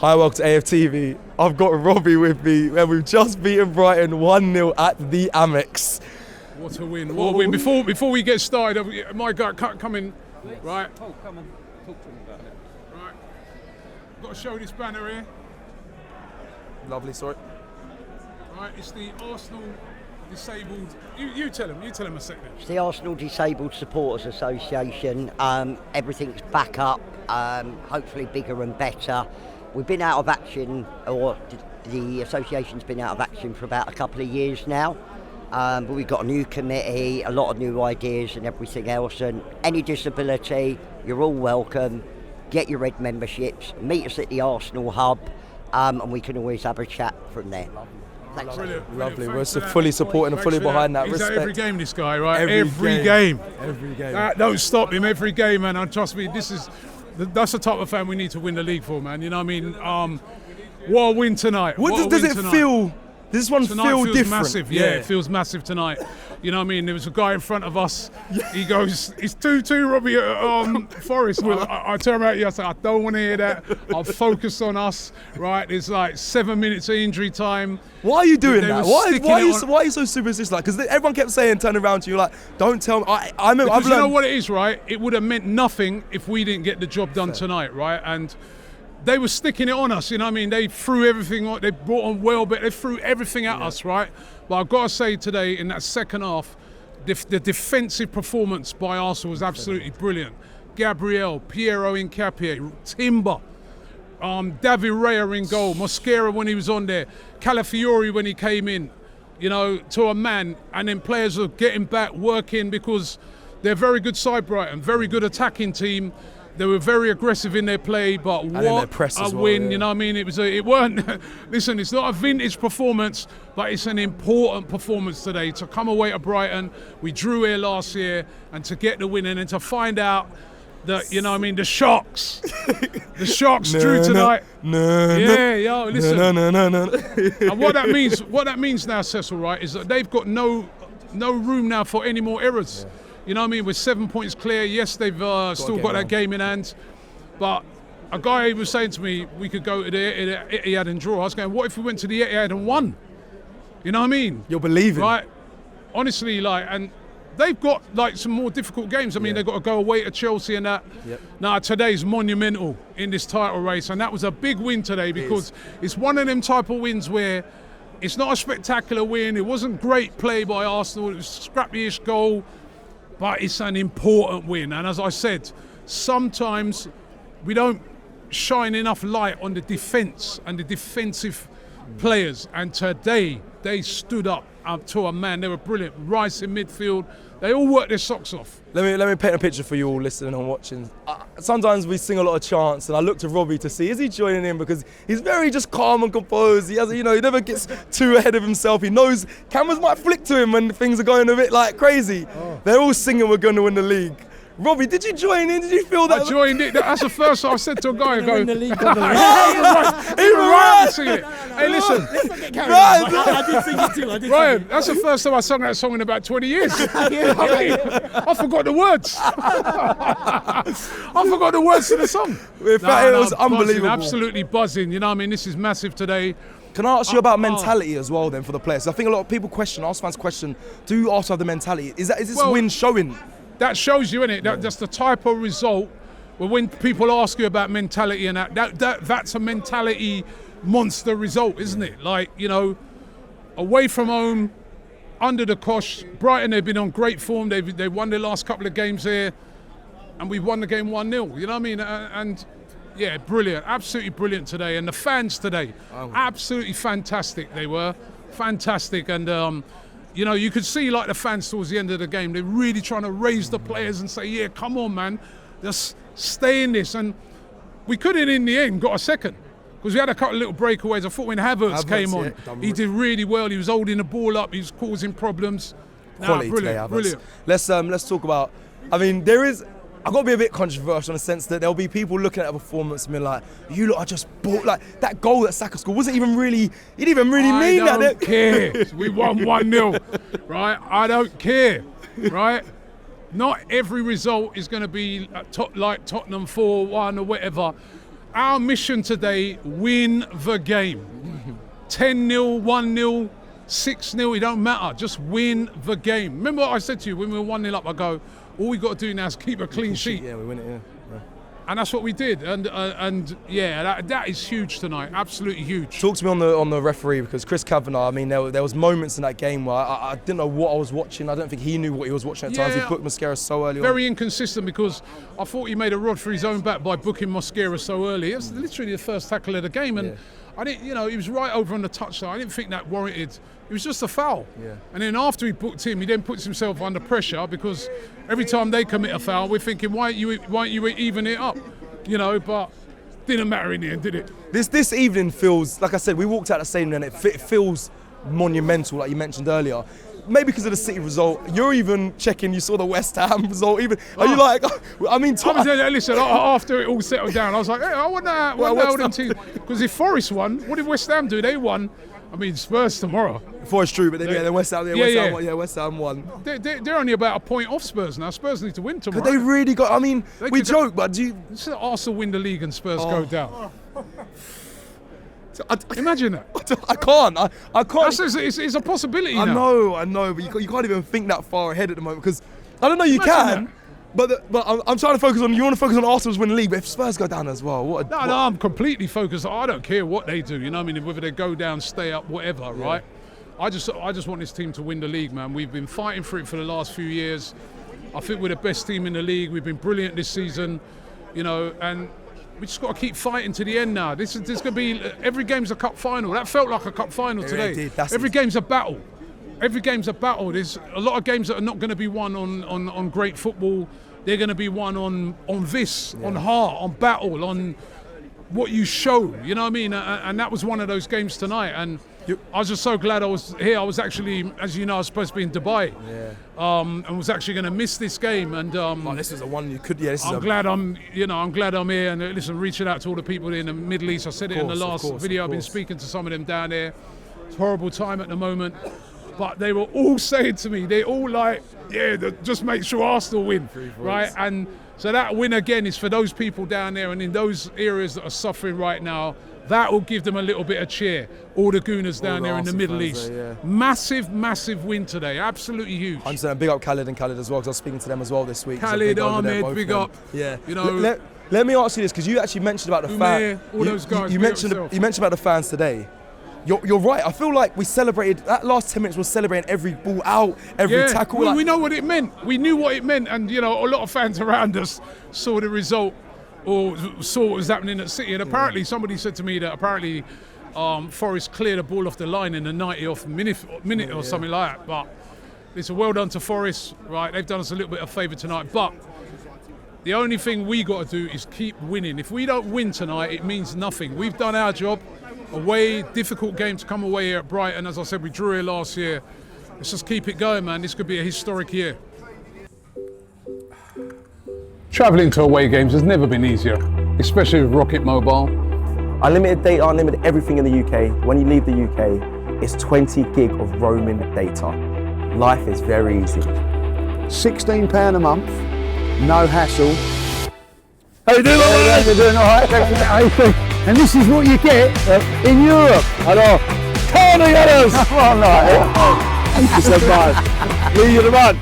Hi, welcome to AFTV. I've got Robbie with me, and we've just beaten Brighton 1-0 at the Amex. What a win! What a win! Before we get started, my guy come in, right? Oh, come and talk to him about it. Right. Got to show this banner here. Lovely, sorry. Right, it's the Arsenal Disabled. You tell him a second. It's the Arsenal Disabled Supporters Association. Everything's back up, hopefully bigger and better. We've been out of action, or the association's been out of action for about a couple of years now. But we've got a new committee, a lot of new ideas and everything else. And any disability, you're all welcome. Get your red memberships, meet us at the Arsenal hub, and we can always have a chat from there. Thanks. Brilliant. Lovely. We're fully supporting and fully behind that. He's Respect. at every game, this guy, right? Every game. Every game. That don't stop him every game, man. And trust me, that's the type of fan we need to win the league for, man. You know what I mean? What a win tonight. Does it feel? Does this one tonight feel feels different? Massive. Yeah, it feels massive tonight. You know what I mean? There was a guy in front of us. He goes, "It's 2-2, Robbie, Forest." I turn around, I say, "I don't want to hear that. I'll focus on us." Right? There's like 7 minutes of injury time. Why are you doing that? Why are you so superstitious? Like, because everyone kept saying, turning around to you, like, "Don't tell me." I remember. Because you know what it is, right? It would have meant nothing if we didn't get the job done tonight, right? And they were sticking it on us, you know what I mean? They threw everything on, they brought on Welbeck, they threw everything at us, right? But I've got to say today, in that second half, the defensive performance by Arsenal was absolutely brilliant. Gabriel, Piero Hincapié, Timber, David Raya in goal, Mosquera when he was on there, Calafiori when he came in, you know, to a man, and then players are getting back, working, because they're a very good side, Brighton, very good attacking team. They were very aggressive in their play, but what a win, yeah. You know what I mean? It weren't, listen, it's not a vintage performance, but it's an important performance today. To come away to Brighton, we drew here last year, and to get the win, and then to find out that, you know what I mean, the Sharks drew tonight. Listen. No. And what that means now, Cecil, right, is that they've got no room now for any more errors. Yeah. You know what I mean? We're 7 points clear. Yes, they've still got that game in hand. But a guy was saying to me, we could go to the Etihad and draw. I was going, what if we went to the Etihad and won? You know what I mean? You're believing. Right? Honestly, and they've got some more difficult games. I mean, they've got to go away to Chelsea and that. Yep. Now, today's Monumental in this title race. And that was a big win today, because it's one of them type of wins where it's not a spectacular win. It wasn't great play by Arsenal. It was a scrappy-ish goal. But it's an important win. And as I said, sometimes we don't shine enough light on the defence and the defensive players. And today, they stood up to a man. They were brilliant. Rice in midfield. They all worked their socks off. Let me paint a picture for you all listening and watching. Sometimes we sing a lot of chants, and I look to Robbie to see, is he joining in? Because he's very just calm and composed. He has, he never gets too ahead of himself. He knows cameras might flick to him when things are going a bit crazy. Oh. They're all singing we're going to win the league. Brobby, did you join in? Did you feel that? I joined in. That's the first I said to a guy. Win the league. Even right to sing it. Hey, listen. Let's not get carried on. I did sing it too. Ryan, that's the first time I sung that song in about 20 years. I forgot the words. I forgot the words to the song. In fact, it was unbelievable. Absolutely buzzing. You know what I mean? This is massive today. Can I ask you about mentality as well then for the players? I think a lot of people Arsenal fans question, do Arsenal have the mentality? Is this win showing? That shows you, innit? That's the type of result where when people ask you about mentality and that's a mentality monster result, isn't it? Away from home, under the cosh, Brighton, they've been on great form. They won their last couple of games here, and we've won the game 1-0. You know what I mean? And yeah, brilliant, absolutely brilliant today. And the fans today, absolutely fantastic. They were fantastic, and you could see the fans towards the end of the game, they're really trying to raise the players and say, yeah, come on, man, just stay in this. And we couldn't, in the end, got a second, because we had a couple of little breakaways. I thought when Havertz came on, he did really well. He was holding the ball up. He was causing problems. Quality today, brilliant. Let's talk about, I've got to be a bit controversial in the sense that there'll be people looking at a performance and being like, you lot are just bought, that goal that Saka scored wasn't even really, he didn't even really mean that. I don't care. We won 1-0, right? I don't care, right? Not every result is going to be like Tottenham 4-1 or whatever. our mission today, win the game. 10-0, 1-0, 6-0, it don't matter. Just win the game. Remember what I said to you when we were 1-0 up? I go, all we got to do now is keep a clean sheet. Yeah, we win it, yeah. And that's what we did. And yeah, that is huge tonight. Absolutely huge. Talk to me on the referee, because Chris Kavanagh, I mean, there was moments in that game where I didn't know what I was watching. I don't think he knew what he was watching at times. He booked Mosquera so early on. Very inconsistent, because I thought he made a rod for his own back by booking Mosquera so early. It was literally the first tackle of the game, and I didn't, he was right over on the touchline. I didn't think that warranted. It was just a foul. Yeah. And then after he booked him, he then puts himself under pressure, because every time they commit a foul, we're thinking, why aren't you even it up? But didn't matter in the end, did it? This evening feels, like I said, we walked out the stadium and it feels monumental, like you mentioned earlier. Maybe because of the City result. You're even checking, you saw the West Ham result. Are you like, I mean, listen, after it all settled down, I was like, hey, I wonder how them teams. Because if Forest won, what did West Ham do? They won. I mean, Spurs tomorrow. Forest true, but then West Ham, West Ham won. They're only about a point off Spurs now. Spurs need to win tomorrow. But they really got, I mean, we joke, but do you... Arsenal win the league and Spurs go down. Imagine that. I can't. I can't. It's a possibility I now. know, but you can't even think that far ahead at the moment, because I don't know, you can. That. But I'm trying to focus on, you want to focus on Arsenal's winning the league, but if Spurs go down as well, No, I'm completely focused. I don't care what they do, I mean, whether they go down, stay up, whatever, right? I just want this team to win the league, man. We've been fighting for it for the last few years. I think we're the best team in the league. We've been brilliant this season, and we just got to keep fighting to the end now. This going to be, every game's a cup final. That felt like a cup final today. Every game's a battle. Every game's a battle. There's a lot of games that are not going to be won on great football. They're going to be won on heart, on battle, on what you show. You know what I mean? And that was one of those games tonight. And I was just so glad I was here. I was actually, as you know, I was supposed to be in Dubai, and was actually going to miss this game. And this is the one you could. I'm glad I'm here. And listen, reaching out to all the people in the Middle East. I said it in the last video. I've been speaking to some of them down there. It's a horrible time at the moment. But they were all saying to me, they all like, just make sure Arsenal win, right? And so that win again is for those people down there and in those areas that are suffering right now. That will give them a little bit of cheer. All the Gooners down there in the Middle East. Massive, massive win today. Absolutely huge. I'm saying big up Khalid and Khalid as well, because I was speaking to them as well this week. Khalid, Ahmed, big up. Yeah. Let me ask you this, because you actually mentioned about the fans. All those guys. You mentioned about the fans today. You're right. I feel like we celebrated, that last 10 minutes was celebrating every ball out, every tackle. We know what it meant. We knew what it meant. And, a lot of fans around us saw the result or saw what was happening at City. And apparently, somebody said to me that Forest cleared the ball off the line in the 90th minute or something like that. But it's a well done to Forest, right? They've done us a little bit of favour tonight. But the only thing we got to do is keep winning. If we don't win tonight, it means nothing. We've done our job. Away, difficult game to come away here at Brighton. As I said, we drew here last year. Let's just keep it going, man. This could be a historic year. Travelling to away games has never been easier, especially with Rocket Mobile. Unlimited data, unlimited everything in the UK. When you leave the UK, it's 20 gig of roaming data. Life is very easy. £16 a month, no hassle. How you doing? You're doing all right. And this is what you get in Europe. I know. Tony Ellis! Come on, like. Thank you so much. You're the man.